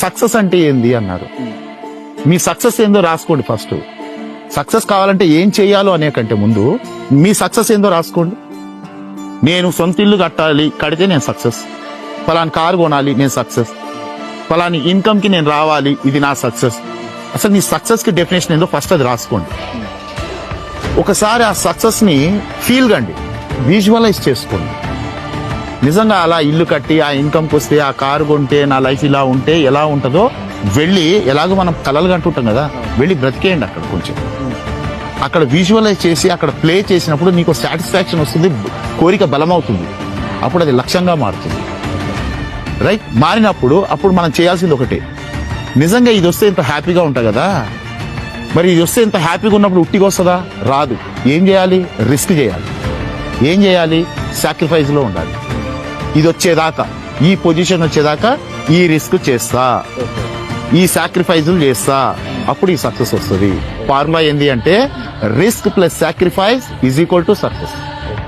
Success అంటే ఏంది అన్నారు. మీ సక్సెస్ ఏందో రాసుకోండి. ఫస్ట్ సక్సెస్ కావాలంటే ఏం చేయాలో అనే కంటే ముందు మీ సక్సెస్ ఏందో రాసుకోండి. నేను సొంత ఇల్లు కడితే నేను సక్సెస్, ఫలాని కారు కొనాలి నేను సక్సెస్, ఫలాని ఇన్కమ్ కి నేను రావాలి ఇది నా సక్సెస్. అసలు నీ సక్సెస్ కి డెఫినేషన్ ఏందో ఫస్ట్ అది రాసుకోండి. ఒకసారి ఆ సక్సెస్ ని ఫీల్ కండి, విజువలైజ్ చేసుకోండి. నిజంగా అలా ఇల్లు కట్టి ఆ ఇన్కమ్కి వస్తే ఆ కారు కొంటే నా లైఫ్ ఇలా ఉంటే ఎలా ఉంటుందో వెళ్ళి, ఎలాగో మనం కలలు కంటుంటాం కదా, వెళ్ళి బ్రతికేయండి అక్కడ. కొంచెం అక్కడ విజువలైజ్ చేసి అక్కడ ప్లే చేసినప్పుడు నీకు సాటిస్ఫాక్షన్ వస్తుంది, కోరిక బలమవుతుంది, అప్పుడు అది లక్ష్యంగా మారుతుంది. రైట్? మారినప్పుడు అప్పుడు మనం చేయాల్సింది ఒకటే, నిజంగా ఇది వస్తే ఇంత హ్యాపీగా ఉంటా కదా, మరి ఇది వస్తే ఇంత హ్యాపీగా ఉన్నప్పుడు ఉట్టిగా వస్తుందా? రాదు. ఏం చేయాలి? రిస్క్ చేయాలి. ఏం చేయాలి? సాక్రిఫైస్ లో ఉండాలి. ఇది వచ్చేదాకా, ఈ పొజిషన్ వచ్చేదాకా ఈ రిస్క్ చేస్తా, ఈ సాక్రిఫైజులు చేస్తా, అప్పుడు ఈ సక్సెస్ వస్తుంది. ఫార్ములా ఏంది అంటే risk plus sacrifice is equal to success.